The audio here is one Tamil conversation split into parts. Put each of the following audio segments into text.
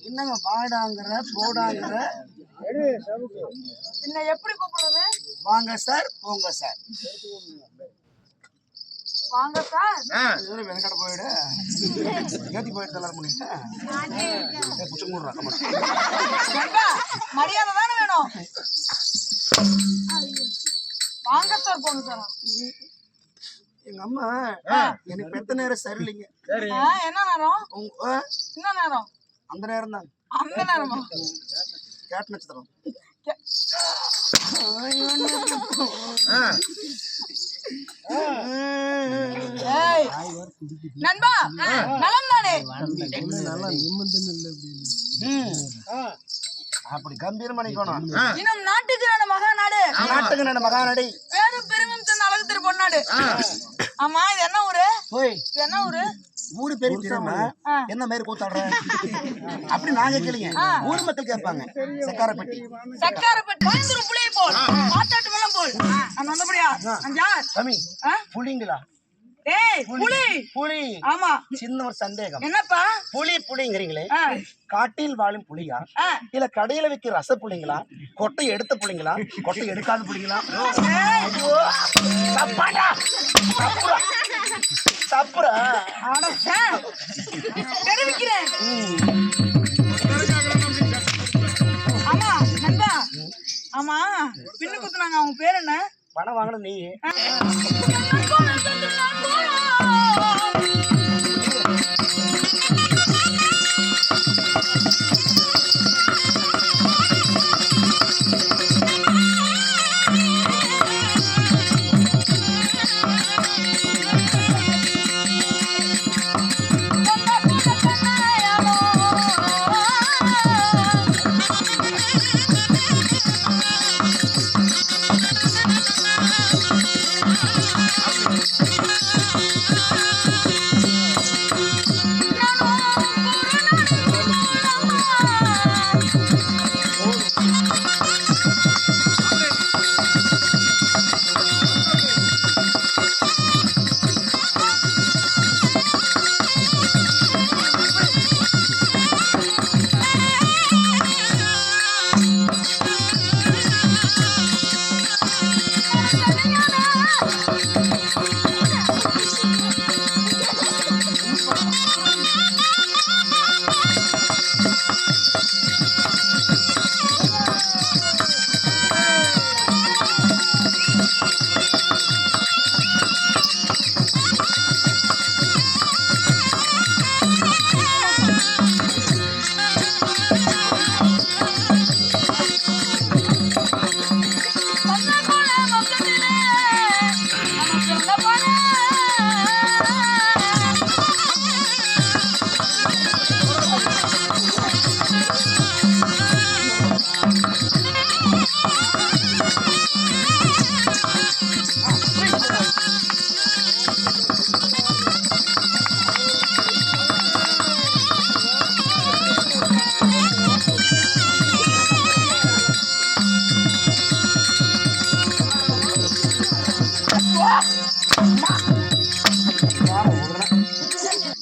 என்னங்க வாடாங்கற போடாங்கற என்ன எப்படி கூப்பிடுறது? வாங்க சார் போங்க சார். வாங்க சார். இதுல வெங்கட போயிடு ஏத்தி போயிட்டு எல்லாரும் முடியுங்க. புடிச்சு மூடுறா கமன். மரியாதை தானே வேணும். வாங்க சார் போங்க சார். எங்க அம்மா எனக்கு பெத்த நேரம் சரியில்லைங்க. என்ன நேரம்? என்ன நேரம்? அந்த நேரம் தான். அந்த நேரமா? கேட் நட்சத்திரம். நண்பா நலம் தானே? அப்படி கம்பீரமா நிக்கணும். இன்னும் நாட்டுக்கு நட மகாநாடு. நாட்டுக்கு நட மகாநாடு. பேரும் பெருமையும் தந்த அழகு திரு பொன்னாடு. ஆமா இது என்ன ஊரு? இது என்ன ஊரு? ஊரு பேரு தெரியாம என்ன மாதிரி கூத்தாடுற அப்படி நாங்க கேளுங்க. ஊர் மக்கள் கேட்பாங்க. சக்காரப்பட்டி. சக்காரப்பட்டி பயந்துரு புளியை போல் பாட்டாட்டு வெள்ளம் போல். நான் வந்தபடியா யார் தம்பி புலிங்களா? ஏய் புலி. புலி. ஆமா. சின்ன ஒரு சந்தேகம். என்னப்பா? புலிங்கிறீங்களே காட்டில் வாழும் புலியா இல்ல கடையில வைக்கிற ரச புலிங்களா கொட்டை எடுத்த புலிங்களா கொட்டை எடுக்காத புலிங்களா? தப்புரா தெரிவிக்கிறேன். ஆமா நண்பா. ஆமா பின்னு குத்துனாங்க. அவங்க பேர் என்ன? பணம் வாங்கணும் நீ.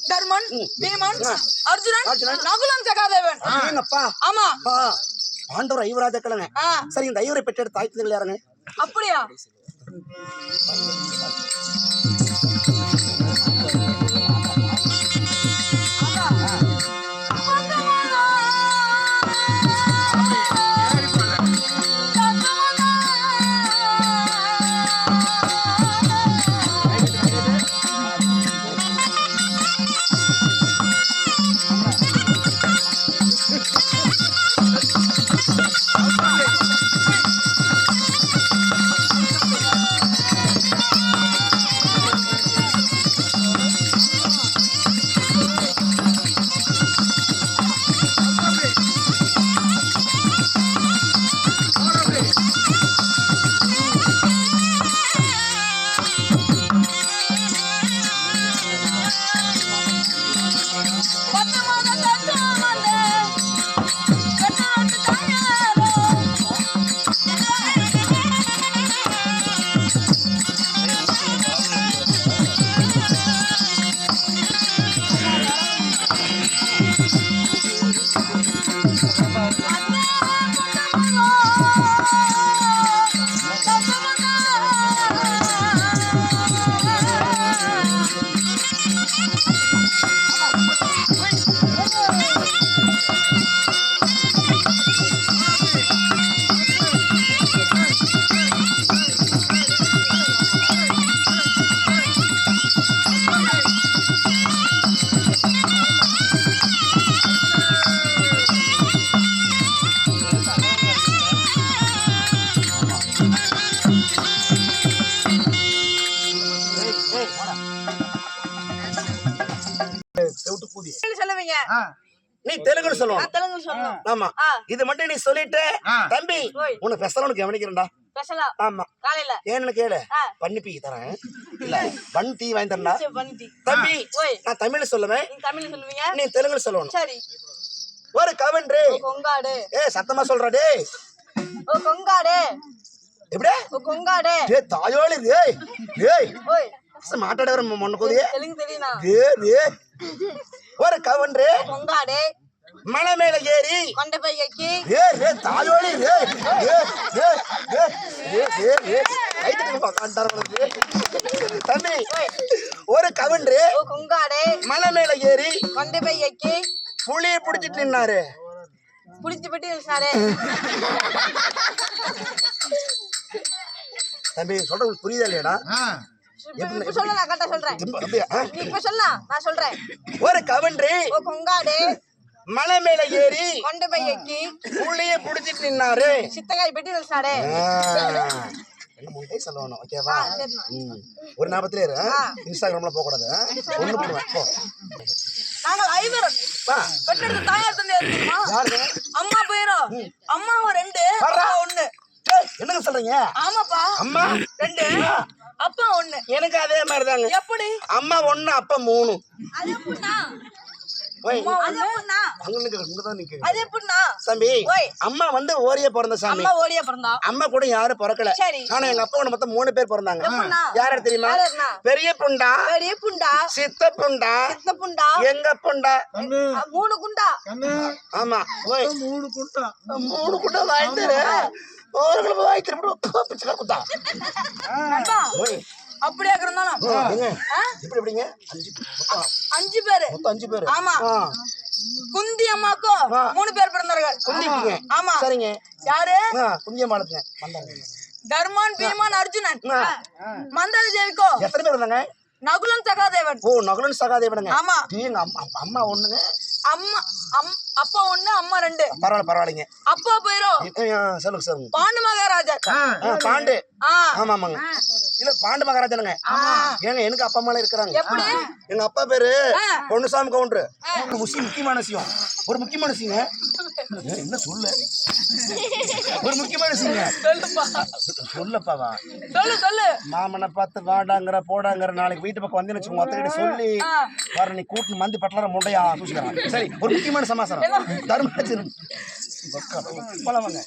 தர்மன், பீமன், அர்ஜுனன், நகுலன், சகாதேவன். ஆமா. பாண்டவர் ஐவராஜ கிழங்க. சரி இந்த ஐவரை பெற்றெடுத்த தாய்த்தர்கள் யாருங்க? அப்படியா? நீ தெலுங்குன்னு சொல்லணும். நான் தெலுங்கு சொல்லணும். ஆமா, ஆ. இது மட்டும் நீ சொல்லிட்டு தம்பி ஓய். உன்னை பெசலன்னு கவனிக்கிறேன்டா. ஸ்பெஷலா ஆமா, காலையில ஏன்னு கேளு. ஆ. பண்ணி பீ தரேன், இல்ல பன் டீ வாங்கி தரேன்டா. சரி, பண்ணிட்டி. தம்பி ஓய். நான் தமிழ்ல சொல்லுவேன், நீங்க தமிழ்ல சொல்லுவீங்க. நீ தெலுங்குல சொல்லணும். சரி. ஒரு கவன்றி. ஓ கொங்காடு. சத்தமா சொல்றா டேய். ஓ கொங்காடு. எப்படி? ஓ கொங்காடு. டேய் தாயோலி டேய். டேய் ஓய். மாட்டாடவர மொன்னகோதி. தெலுங்கு தெரியுனா? டேய். ஒரு கவன்றி. கொங்காடு. மலை மேல ஏறி கொண்டை பை எக்கி. டேய் தாயோலி டேய். தம்பி ஒரு கவன்றி. ஓ கொங்காடு. மலை மேல ஏறி கொண்டை பை எக்கி. புளிய புடிச்சிட்டு நின்னாரு. புடிச்சு பெட்டி சாரே. தம்பி சொல்றது புரியுதா இல்லையாடா? இப்ப சொல்ல நான் கரெக்டா சொல்றேன். நீ இப்ப சொல்ல நான் சொல்றேன். ஒரு கவன்றி ஓ கொங்காடு. மலை மேல ஏறி கொண்டை பை எக்கி. புளிய புடிச்சிட்டு நின்னாரு. சித்தகாய் பெட்டி சாரே. என்ன முண்டை சொல்லணும், ஓகேவா? சரிண்ணா. ஒரு ஞாபகத்துல இரு. இன்ஸ்டாகிராம்ல போக கூடாது. ஒண்ணு போடுவேன் போ. நாங்கள் ஐவரும் வா. பெற்றெடுத்த தாயார் தந்தை இருக்குமா? யாருங்க? அம்மா போயிரும். அம்மாவும் 2 வர்றா. அப்பா 1. டேய், என்னங்க சொல்றீங்க? ஆமாப்பா. அம்மா 2 அப்பா 1. எனக்கு அதே மாதிரிதாங்க. எப்படி? அம்மா 1 அப்பா 3. அது எப்படின்னா? ஓய், அது எப்படின்னா? இங்கதான் நிக்க. அது எப்படின்னா? சாமி ஓய். அம்மா வந்து ஓரியே பிறந்த சாமி. அம்மா ஓடியா பிறந்தா. அம்மா கூட யாரும் பிறக்கல. சரி. ஆனா எங்க அப்பா கூட மொத்தம் 3 பேர் பிறந்தாங்க. எப்படின்னா? யாரு தெரியுமா? யாருன்னா? பெரிய புண்டா, பெரிய புண்டா, சித்த புண்டா, சின்ன புண்டா, எங்க புண்டா. 3 குண்டா. ஆமா, ஓய் 3 குண்டா வாங்கிட்டு ஒரு வாங்கிட்டு பிச்சை குத்தா. நண்பா, ஓய் அப்படியே இருந்தாலும் எங்க இப்படி எப்படிங்க? 5 பேரு. மொத்தம் 5 பேர். ஆமா. குந்தி அம்மாக்கும் 3 பேர் பிறந்தார்கள். குந்திக்குங்க. ஆமா. சரிங்க. யாரு? குந்திய மாலத்துங்க வந்தாங்க. தர்மன், பீமன், அர்ஜுனன். மந்தார தேவிக்கோ எத்தனை பேர் வந்தாங்க? நகுலன் சகாதேவன். ஓ நகுலன் சகாதேவனுங்க. ஆமா. எங்க அம்மா ஒண்ணுங்க. அம்மா அப்பா 1 அம்மா 2. பரவாயில்லைங்க. அப்பா போயிரும். சொல்லுங்க சொல்லுங்க. பாண்டு மகாராஜா. பாண்டு. ஆ. ஆமாமாங்க. இல்ல பாண்டு மகாராஜனுங்க. ஏங்க எனக்கு அப்பா அம்மா இருக்கிறாங்க. எப்படி? எங்க அப்பா பேரு பொன்னுசாமி கவுண்டரு. ஒரு முக்கியமான விஷயம். ஒரு முக்கியமான விஷயங்க. என்ன சொல்லு? ஒரு முக்கியமான விஷயங்க. சொல்லுப்பா. சொல்லப்பாவா? சொல்லு. மாமனை பார்த்து வாடாங்கிற போடாங்கிற நாளைக்கு வீட்டு பக்கம் வந்து வச்சுக்கோங்க. அத்தனை சொல்லி வர நீ கூட்டு மந்தி பட்டலற முண்டையா சூசிக்கிறாங்க. சரி, ஒரு முக்கியமான சமாசாரம். தர்மராஜன் பலவங்க